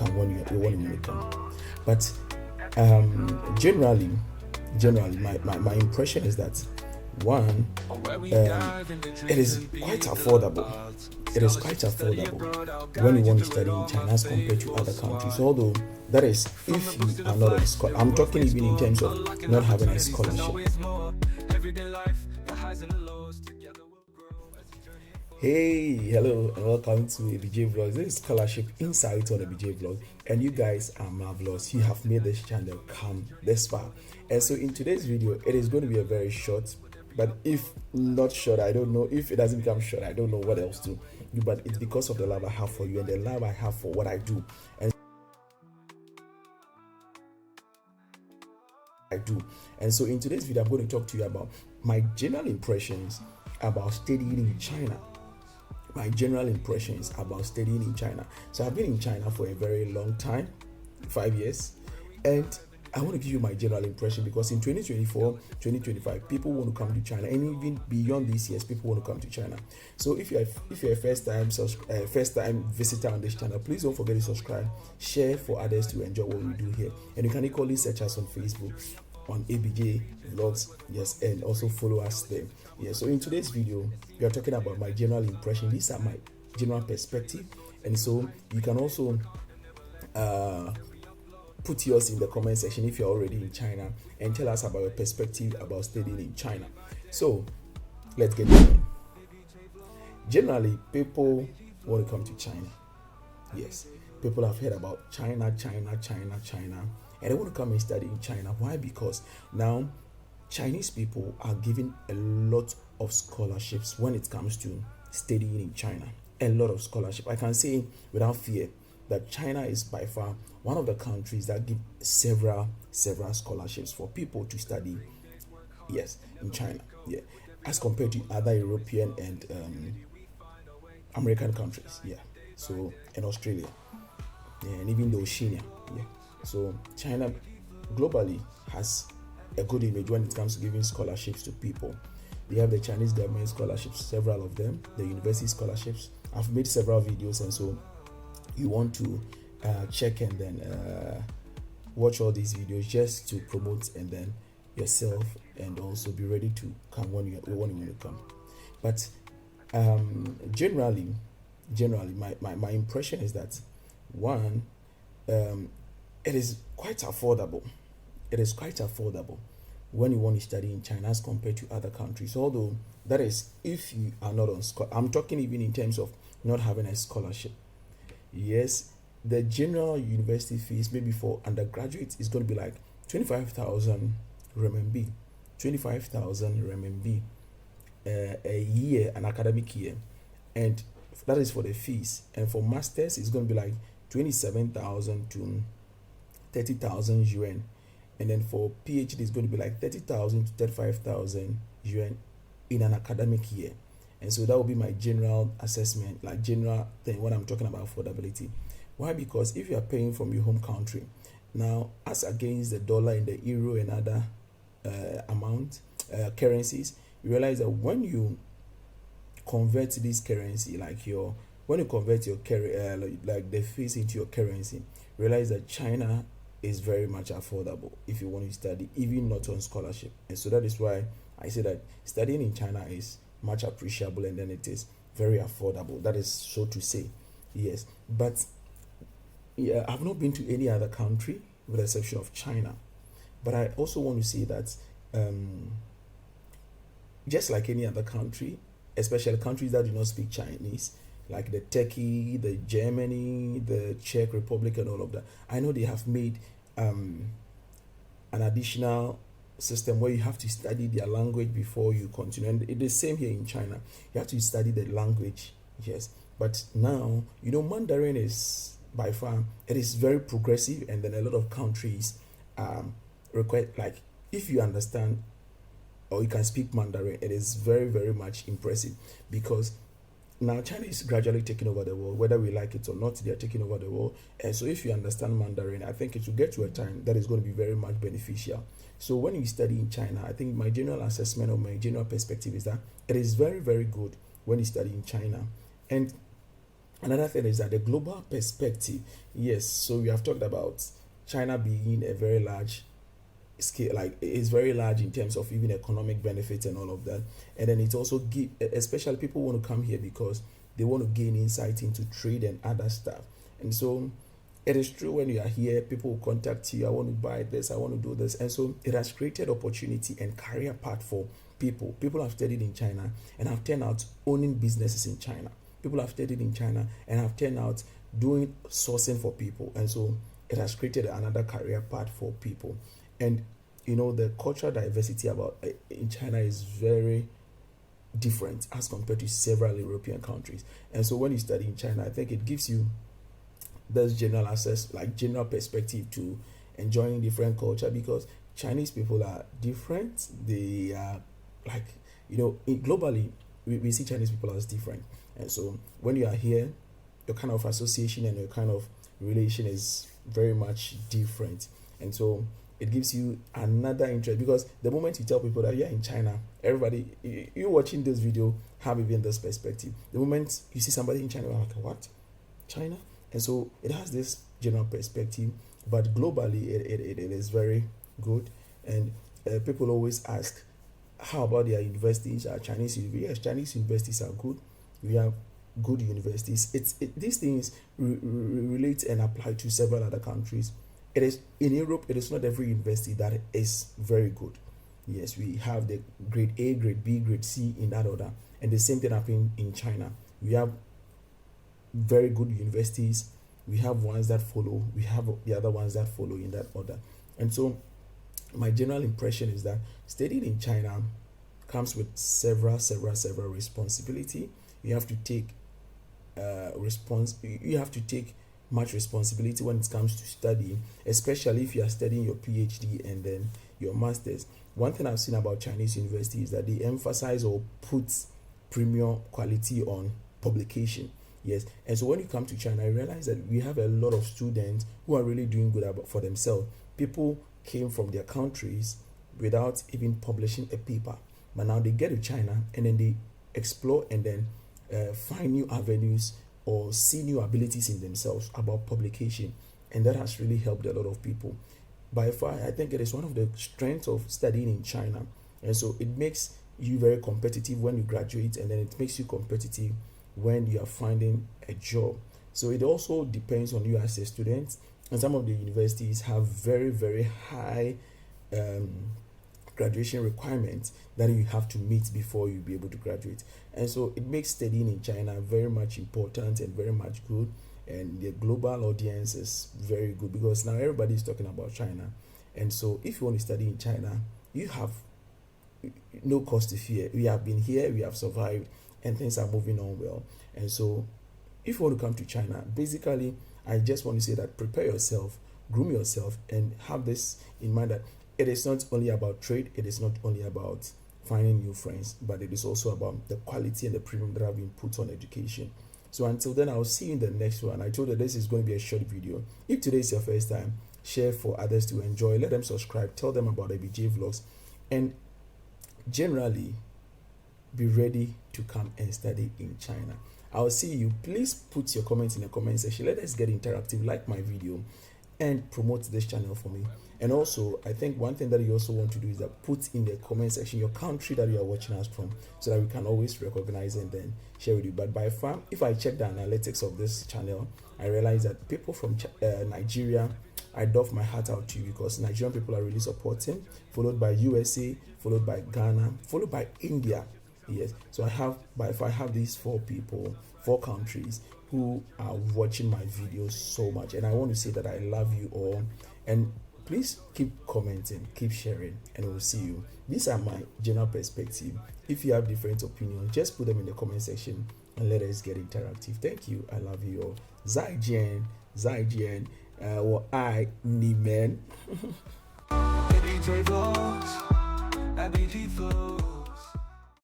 come when you come. But generally, my impression is that one, it is quite affordable. It is quite affordable when you want to study in China as compared to other countries. Although that is if you are not a scholar. I'm talking even in terms of not having a scholarship. Hey, hello, and welcome to ABJ Vlogs. This is Scholarship Insight on ABJ Vlog, and you guys are marvelous. You have made this channel come this far. And so, in today's video, it is going to be a very short, but if not short, I don't know. If it doesn't become short, I don't know what else to do. But it's because of the love I have for you and the love I have for what I do. And so, in today's video, I'm going to talk to you about my general impressions about studying in China. My general impressions about studying in China. So I've been in China for a very long time, 5 years, and I want to give you my general impression because in 2024, 2025, people want to come to China, and even beyond these years, people want to come to China. So if you're a first time visitor on this channel, please don't forget to subscribe, share for others to enjoy what we do here, and you can equally search us on Facebook, on ABJ Vlogs, yes, and also follow us there. Yeah, so in today's video, we are talking about my general impression. These are my general perspective, and so you can also put yours in the comment section if you're already in China and tell us about your perspective about studying in China. So let's get going. Generally, people want to come to China. Yes, people have heard about China, and they want to come and study in China. Why? Because now Chinese people are given a lot of scholarships when it comes to studying in China. A lot of scholarship. I can say without fear that China is by far one of the countries that give several scholarships for people to study. Yes, in China. Yeah, as compared to other European and American countries. Yeah, so and Australia, yeah, and even the Oceania. Yeah, so China globally has a good image when it comes to giving scholarships to people. They have the Chinese government scholarships, several of them, the university scholarships. I've made several videos, and so you want to check and then watch all these videos just to promote and then yourself, and also be ready to come when you want to come. But generally, my impression is that one, it is quite affordable. It is quite affordable when you want to study in China as compared to other countries. Although that is if you are not on scholarship. I'm talking even in terms of not having a scholarship. Yes, the general university fees maybe for undergraduates is going to be like 25,000 renminbi, 25,000 renminbi a year, an academic year, and that is for the fees. And for masters, it's going to be like 27,000 to 30,000 yuan. And then for PhD, it's going to be like 30,000 to 35,000 yuan in an academic year. And so that will be my general assessment, like general thing when I'm talking about affordability. Why? Because if you are paying from your home country, now as against the dollar and the euro and other currencies, you realize that when you convert this currency, when you convert your like the fees into your currency, realize that China is very much affordable if you want to study, even not on scholarship. And so that is why I say that studying in China is much appreciable, and then it is very affordable. That is so to say. Yes, but yeah, I've not been to any other country with the exception of China. But I also want to say that just like any other country, especially countries that do not speak Chinese, like the Turkey, the Germany, the Czech Republic, and all of that, I know they have made an additional system where you have to study their language before you continue. And it is the same here in China. You have to study the language, yes. But now, Mandarin is by far, it is very progressive, and then a lot of countries require, like, if you understand or you can speak Mandarin, it is very, very much impressive, because now China is gradually taking over the world, whether we like it or not. They are taking over the world, and so if you understand Mandarin, I think it will get to a time that is going to be very much beneficial. So when you study in China, I think my general assessment or my general perspective is that it is very, very good when you study in China. And Another thing is that the global perspective. Yes, so we have talked about China being a very large scale, like it's very large in terms of even economic benefits and all of that. And then it also give, especially people want to come here because they want to gain insight into trade and other stuff. And so it is true, when you are here, people will contact you. I want to buy this, I want to do this. And so it has created opportunity and career path for people. People have studied in China and have turned out owning businesses in China. People have studied in China and have turned out doing sourcing for people. And so it has created another career path for people. And the cultural diversity about in China is very different as compared to several European countries. And so when you study in China, I think it gives you this general access, like general perspective to enjoying different culture, because Chinese people are different. They are like, globally, we see Chinese people as different. And so when you are here, your kind of association and your kind of relation is very much different. And so it gives you another interest, because the moment you tell people that you're in China, everybody, you watching this video have even this perspective. The moment you see somebody in China, you're like, what? China? And so it has this general perspective, but globally it is very good. And people always ask, how about their universities? Are Chinese universities? Yes, Chinese universities are good. We have good universities. These things relate and apply to several other countries. It is in Europe. It is not every university that is very good. Yes, we have the grade A, grade B, grade C in that order, and the same thing happening in China. We have very good universities. We have ones that follow. We have the other ones that follow in that order. And so, my general impression is that studying in China comes with several responsibility. You have to take You have to take much responsibility when it comes to studying, especially if you are studying your PhD and then your masters. One thing I've seen about Chinese universities is that they emphasize or put premium quality on publication. Yes, and so when you come to China, you realize that we have a lot of students who are really doing good for themselves. People came from their countries without even publishing a paper, but now they get to China and then they explore and then find new avenues or see new abilities in themselves about publication, and that has really helped a lot of people. By far, I think it is one of the strengths of studying in China, and so it makes you very competitive when you graduate, and then it makes you competitive when you are finding a job. So it also depends on you as a student, and some of the universities have very high graduation requirements that you have to meet before you be able to graduate. And so it makes studying in China very much important and very much good, and the global audience is very good because now everybody is talking about China. And so if you want to study in China, you have no cause to fear. We have been here, we have survived, and things are moving on well. And so if you want to come to China, basically I just want to say that prepare yourself, groom yourself, and have this in mind that it is not only about trade, it is not only about finding new friends, but it is also about the quality and the premium that have been put on education. So until then, I'll see you in the next one. I told you this is going to be a short video. If today is your first time, share for others to enjoy. Let them subscribe. Tell them about ABJ Vlogs. And generally, be ready to come and study in China. I'll see you. Please put your comments in the comment section. Let us get interactive. Like my video and promote this channel for me. And also, I think one thing that you also want to do is that put in the comment section your country that you are watching us from, so that we can always recognize and then share with you. But by far, if I check the analytics of this channel, I realize that people from Nigeria, I doff my heart out to you, because Nigerian people are really supporting, followed by USA, followed by Ghana, followed by India. Yes, so I have these four countries who are watching my videos so much, and I want to say that I love you all. And please keep commenting, keep sharing, and we'll see you. These are my general perspective. If you have different opinions, just put them in the comment section and let us get interactive. Thank you. I love you all. Zai Jian, or I Nimen.